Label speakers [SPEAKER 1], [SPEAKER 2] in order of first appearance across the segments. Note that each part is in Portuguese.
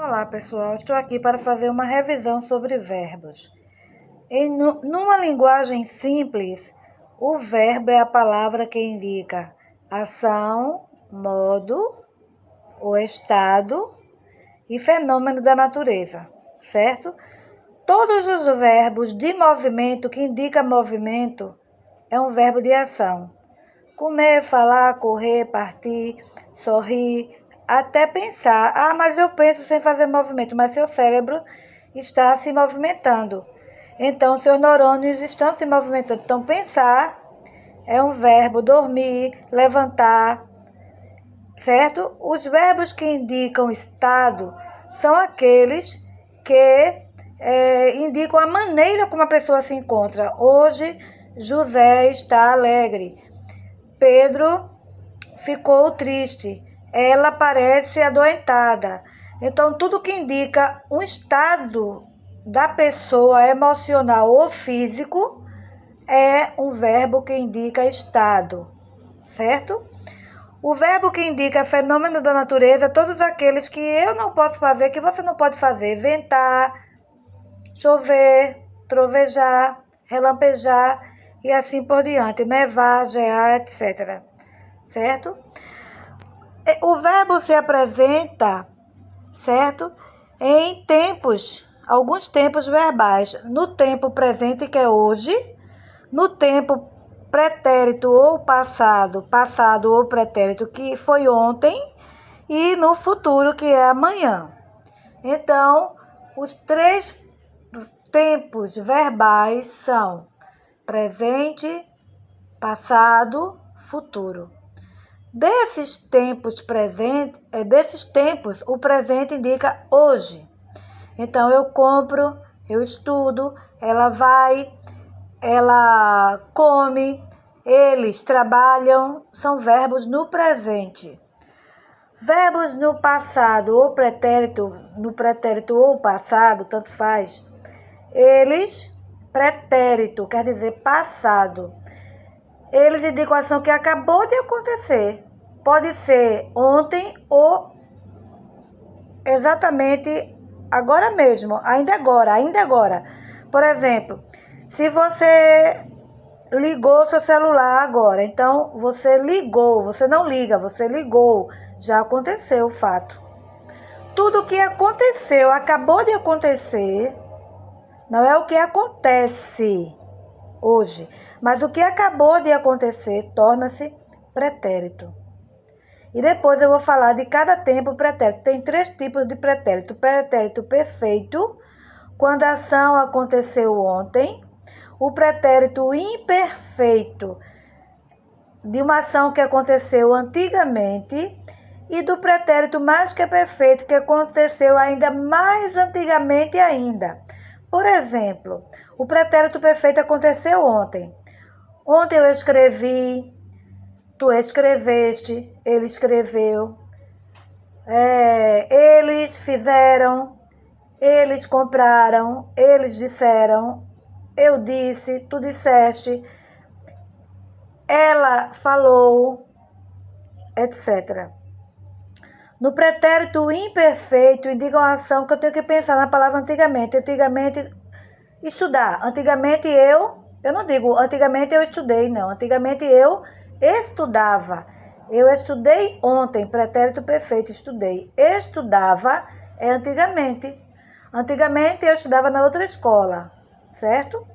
[SPEAKER 1] Olá, pessoal. Estou aqui para fazer uma revisão sobre verbos. Numa linguagem simples, o verbo é a palavra que indica ação, modo, o estado e fenômeno da natureza, certo? Todos os verbos de movimento que indicam movimento é um verbo de ação. Comer, falar, correr, partir, sorrir, até pensar. Ah, mas eu penso sem fazer movimento, mas seu cérebro está se movimentando. Então, seus neurônios estão se movimentando. Então, pensar é um verbo, dormir, levantar, certo? Os verbos que indicam estado são aqueles que indicam a maneira como a pessoa se encontra. Hoje, José está alegre. Pedro ficou triste. Ela parece adoentada. Então, tudo que indica um estado da pessoa emocional ou físico é um verbo que indica estado, certo? O verbo que indica fenômeno da natureza, todos aqueles que eu não posso fazer, que você não pode fazer. Ventar, chover, trovejar, relampejar e assim por diante. Nevar, gear, etc. Certo? O verbo se apresenta, certo? Em tempos, alguns tempos verbais. No tempo presente, que é hoje, no tempo pretérito ou passado, passado ou pretérito, que foi ontem, e no futuro, que é amanhã. Então, os três tempos verbais são presente, passado, futuro. Desses tempos, o presente indica hoje. Então, eu compro, eu estudo, ela vai, ela come, eles trabalham, são verbos no presente. Verbos no passado ou pretérito, no pretérito ou passado, tanto faz. Eles, pretérito, quer dizer passado. Eles indicam a ação que acabou de acontecer. Pode ser ontem ou exatamente agora mesmo, ainda agora. Por exemplo, se você ligou seu celular agora, então você ligou, você não liga, você ligou, já aconteceu o fato. Tudo que aconteceu, acabou de acontecer, não é o que acontece hoje, mas o que acabou de acontecer torna-se pretérito. E depois eu vou falar de cada tempo pretérito. Tem 3 tipos de pretérito. Pretérito perfeito, quando a ação aconteceu ontem. O pretérito imperfeito, de uma ação que aconteceu antigamente. E do pretérito mais que perfeito, que aconteceu ainda mais antigamente ainda. Por exemplo, o pretérito perfeito aconteceu ontem. Ontem eu escrevi, tu escreveste, ele escreveu, eles fizeram, eles compraram, eles disseram, eu disse, tu disseste, ela falou, etc. No pretérito imperfeito, indica uma ação que eu tenho que pensar na palavra antigamente. Antigamente, estudar. Antigamente eu não digo antigamente eu estudei, não. Antigamente eu estudava. Eu estudei ontem, pretérito perfeito, estudei. Estudava é antigamente. Antigamente eu estudava na outra escola, certo?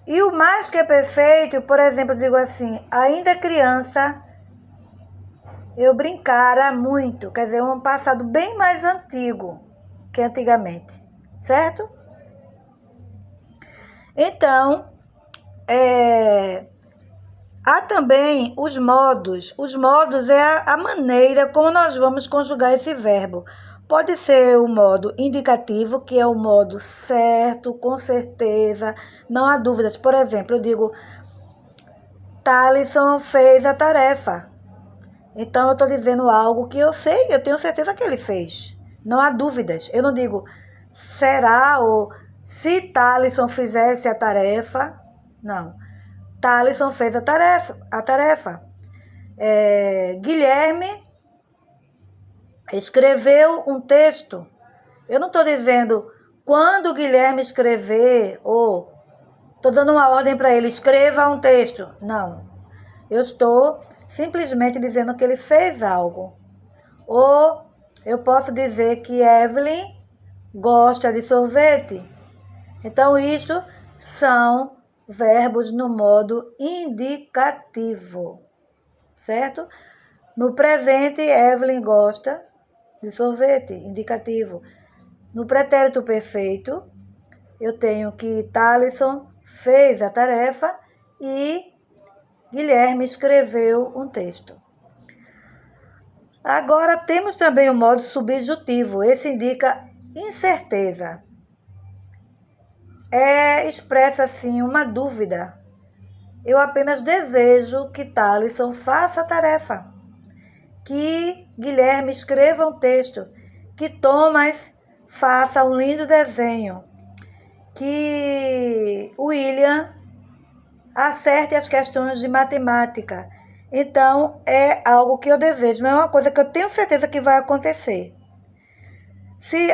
[SPEAKER 1] E o mais que é perfeito, por exemplo, eu digo assim, ainda criança, eu brincara muito, quer dizer, um passado bem mais antigo que antigamente, certo? Então, há também os modos. Os modos é a maneira como nós vamos conjugar esse verbo. Pode ser o modo indicativo, que é o modo certo, com certeza, não há dúvidas. Por exemplo, eu digo, Thalisson fez a tarefa. Então, eu estou dizendo algo que eu sei, eu tenho certeza que ele fez. Não há dúvidas. Eu não digo será ou se Thalisson fizesse a tarefa. Não. Thalisson fez a tarefa. Guilherme escreveu um texto. Eu não estou dizendo quando o Guilherme escrever, ou estou dando uma ordem para ele, escreva um texto. Não. Eu estou simplesmente dizendo que ele fez algo. Ou eu posso dizer que Evelyn gosta de sorvete. Então, isto são verbos no modo indicativo, certo? No presente, Evelyn gosta de sorvete, indicativo. No pretérito perfeito, eu tenho que Thalisson fez a tarefa e Guilherme escreveu um texto. Agora, temos também o modo subjuntivo. Esse indica incerteza. Expressa, assim, uma dúvida. Eu apenas desejo que Thalisson faça a tarefa, que Guilherme escreva um texto, que Thomas faça um lindo desenho, que William acerte as questões de matemática. Então, é algo que eu desejo, não é uma coisa que eu tenho certeza que vai acontecer.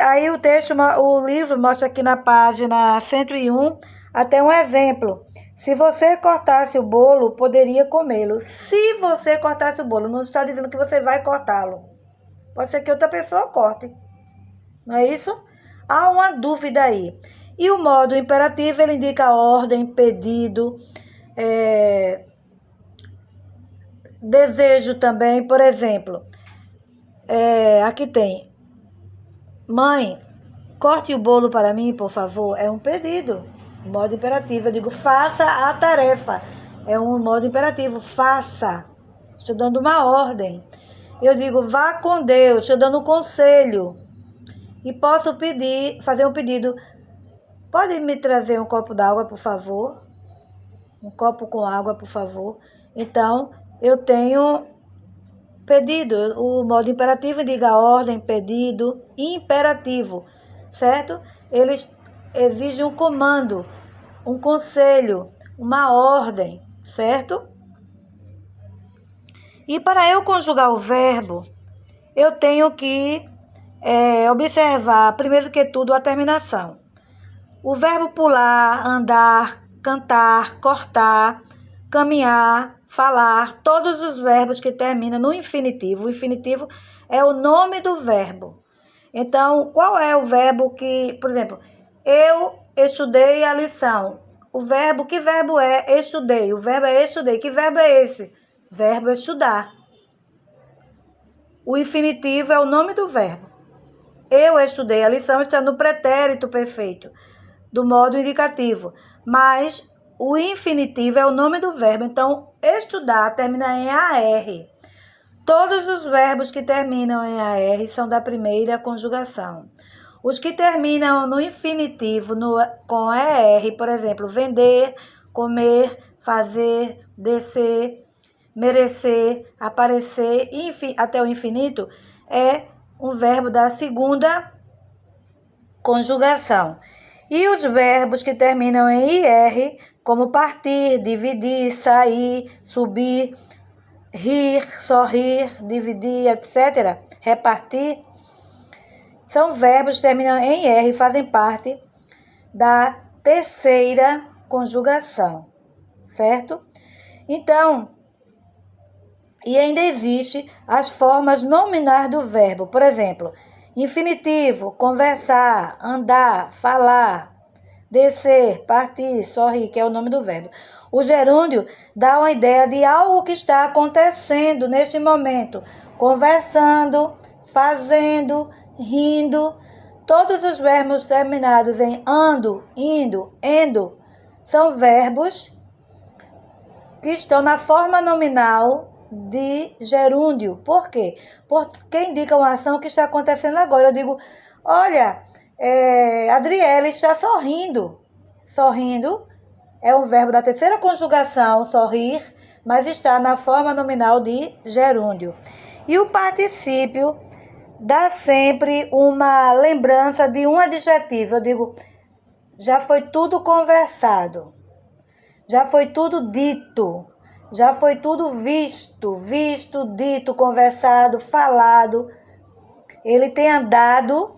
[SPEAKER 1] Aí o livro mostra aqui na página 101 até um exemplo. Se você cortasse o bolo, poderia comê-lo. Se você cortasse o bolo, não está dizendo que você vai cortá-lo. Pode ser que outra pessoa corte. Não é isso? Há uma dúvida aí. E o modo imperativo, ele indica ordem, pedido, desejo também. Por exemplo, aqui tem: mãe, corte o bolo para mim, por favor. É um pedido. Modo imperativo. Eu digo, faça a tarefa. É um modo imperativo. Faça. Estou dando uma ordem. Eu digo, vá com Deus. Estou dando um conselho. E posso fazer um pedido. Pode me trazer um copo d'água, por favor? Um copo com água, por favor. Então, eu tenho pedido. O modo imperativo indica ordem, pedido, imperativo, certo? Eles exigem um comando, um conselho, uma ordem, certo? E para eu conjugar o verbo, eu tenho que observar, primeiro que tudo, a terminação. O verbo pular, andar, cantar, cortar, caminhar, falar, todos os verbos que terminam no infinitivo. O infinitivo é o nome do verbo. Então, qual é o verbo que, por exemplo, eu estudei a lição. Que verbo é estudei? O verbo é estudei. Que verbo é esse? Verbo é estudar. O infinitivo é o nome do verbo. Eu estudei a lição está no pretérito perfeito, do modo indicativo. Mas o infinitivo é o nome do verbo. Então, estudar termina em AR. Todos os verbos que terminam em AR são da primeira conjugação. Os que terminam no infinitivo com ER, por exemplo, vender, comer, fazer, descer, merecer, aparecer, enfim, até o infinito, é um verbo da segunda conjugação. E os verbos que terminam em IR, como partir, dividir, sair, subir, rir, sorrir, dividir, etc., repartir, são verbos que terminam em R e fazem parte da terceira conjugação, certo? Então, e ainda existe as formas nominais do verbo. Por exemplo, infinitivo, conversar, andar, falar, descer, partir, sorrir, que é o nome do verbo. O gerúndio dá uma ideia de algo que está acontecendo neste momento. Conversando, fazendo, rindo. Todos os verbos terminados em ando, indo, endo, são verbos que estão na forma nominal de gerúndio. Por quê? Porque indicam uma ação que está acontecendo agora. Eu digo, olha, Adriele está sorrindo. Sorrindo é um verbo da terceira conjugação, sorrir, mas está na forma nominal de gerúndio. E o particípio dá sempre uma lembrança de um adjetivo. Eu digo, já foi tudo conversado, já foi tudo dito, já foi tudo visto, dito, conversado, falado. Ele tem andado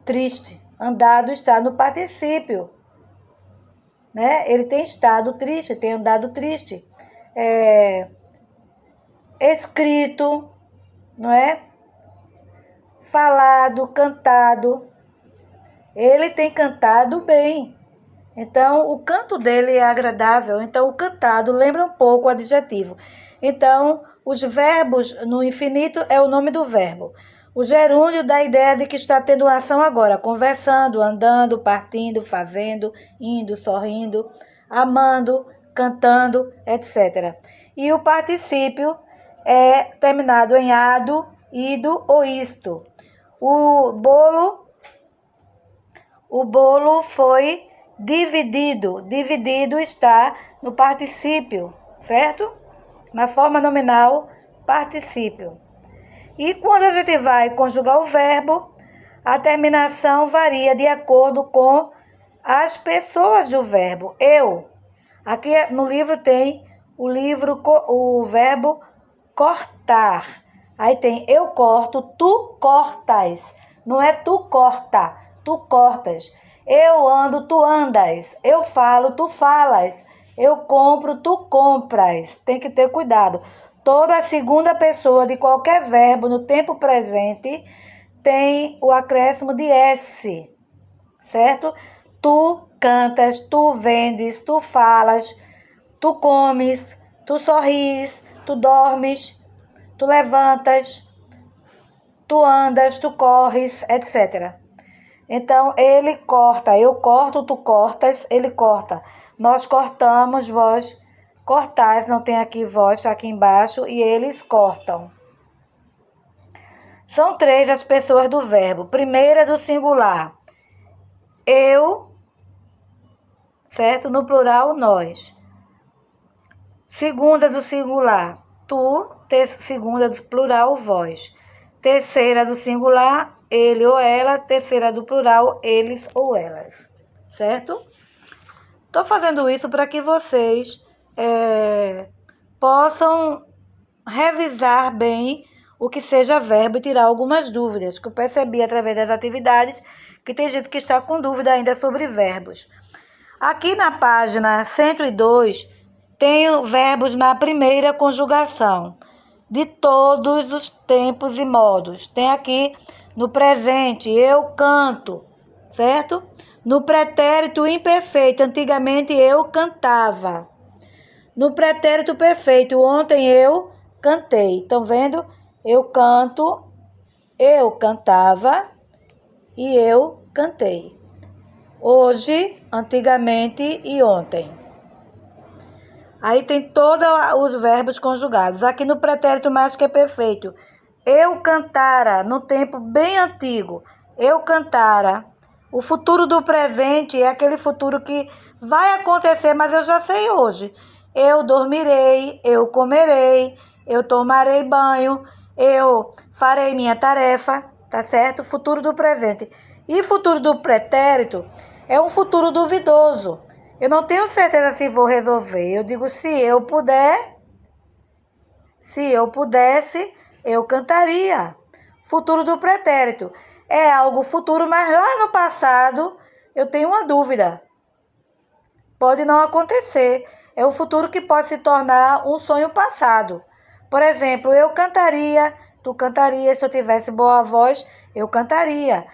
[SPEAKER 1] triste. Andado está no particípio, né? Ele tem estado triste, tem andado triste. Escrito, não é? Falado, cantado. Ele tem cantado bem. Então, o canto dele é agradável. Então, o cantado lembra um pouco o adjetivo. Então, os verbos no infinito é o nome do verbo. O gerúndio dá a ideia de que está tendo ação agora, conversando, andando, partindo, fazendo, indo, sorrindo, amando, cantando, etc. E o particípio é terminado em ado, ido ou isto. O bolo foi dividido. Dividido está no particípio, certo? Na forma nominal, particípio. E quando a gente vai conjugar o verbo, a terminação varia de acordo com as pessoas do verbo. Eu. Aqui no livro tem o verbo cortar. Aí tem eu corto, tu cortas. Não é tu corta, tu cortas. Eu ando, tu andas. Eu falo, tu falas. Eu compro, tu compras. Tem que ter cuidado. Toda segunda pessoa de qualquer verbo no tempo presente tem o acréscimo de S, certo? Tu cantas, tu vendes, tu falas, tu comes, tu sorris, tu dormes, tu levantas, tu andas, tu corres, etc. Então, ele corta, eu corto, tu cortas, ele corta. Nós cortamos, vós cortais, não tem aqui vós, está aqui embaixo, e eles cortam. São 3 as pessoas do verbo. Primeira do singular, eu, certo? No plural, nós. Segunda do singular, tu. Segunda do plural, vós. Terceira do singular, ele ou ela. Terceira do plural, eles ou elas. Certo? Estou fazendo isso para que vocês possam revisar bem o que seja verbo e tirar algumas dúvidas, que eu percebi através das atividades que tem gente que está com dúvida ainda sobre verbos. Aqui na página 102, tenho verbos na primeira conjugação, de todos os tempos e modos. Tem aqui no presente, eu canto, certo? No pretérito imperfeito, antigamente eu cantava. No pretérito perfeito, ontem eu cantei. Estão vendo? Eu canto, eu cantava e eu cantei. Hoje, antigamente e ontem. Aí tem todos os verbos conjugados. Aqui no pretérito mais que é perfeito. Eu cantara, no tempo bem antigo. Eu cantara. O futuro do presente é aquele futuro que vai acontecer, mas eu já sei hoje. Eu dormirei, eu comerei, eu tomarei banho, eu farei minha tarefa, tá certo? Futuro do presente. E futuro do pretérito é um futuro duvidoso. Eu não tenho certeza se vou resolver. Eu digo, se eu pudesse, eu cantaria. Futuro do pretérito. É algo futuro, mas lá no passado eu tenho uma dúvida. Pode não acontecer. É um futuro que pode se tornar um sonho passado. Por exemplo, eu cantaria, tu cantaria. Se eu tivesse boa voz, eu cantaria.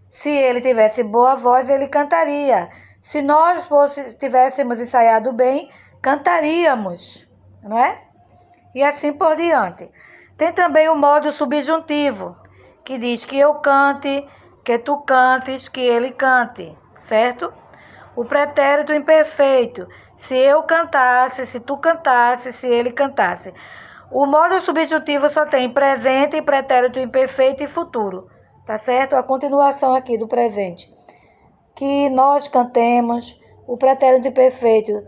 [SPEAKER 1] Se ele tivesse boa voz, ele cantaria. Se nós tivéssemos ensaiado bem, cantaríamos, não é? E assim por diante. Tem também o modo subjuntivo, que diz que eu cante, que tu cantes, que ele cante, certo? O pretérito imperfeito, se eu cantasse, se tu cantasse, se ele cantasse. O modo subjuntivo só tem presente, pretérito imperfeito e futuro, tá certo? A continuação aqui do presente. Que nós cantemos, o pretérito imperfeito,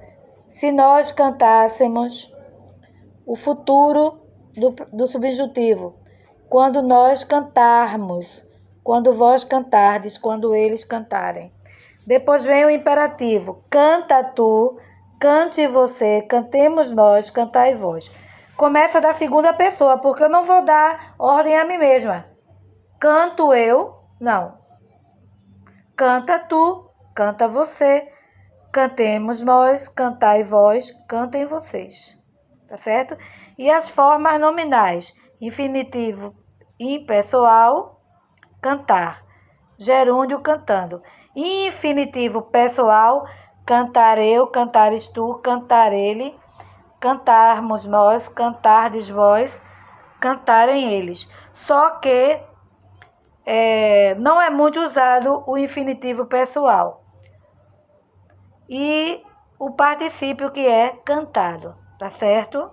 [SPEAKER 1] se nós cantássemos, o futuro do subjuntivo, quando nós cantarmos, quando vós cantardes, quando eles cantarem. Depois vem o imperativo, canta tu, cante você, cantemos nós, cantai vós. Começa da segunda pessoa, porque eu não vou dar ordem a mim mesma. Canto eu? Não. Canta tu, canta você, cantemos nós, cantai vós, cantem vocês. Tá certo? E as formas nominais: infinitivo impessoal, cantar. Gerúndio, cantando. Infinitivo pessoal: cantar eu, cantares tu, cantar ele, cantarmos nós, cantardes vós, cantarem eles. Só que não é muito usado o infinitivo pessoal. E o particípio que é cantado, tá certo?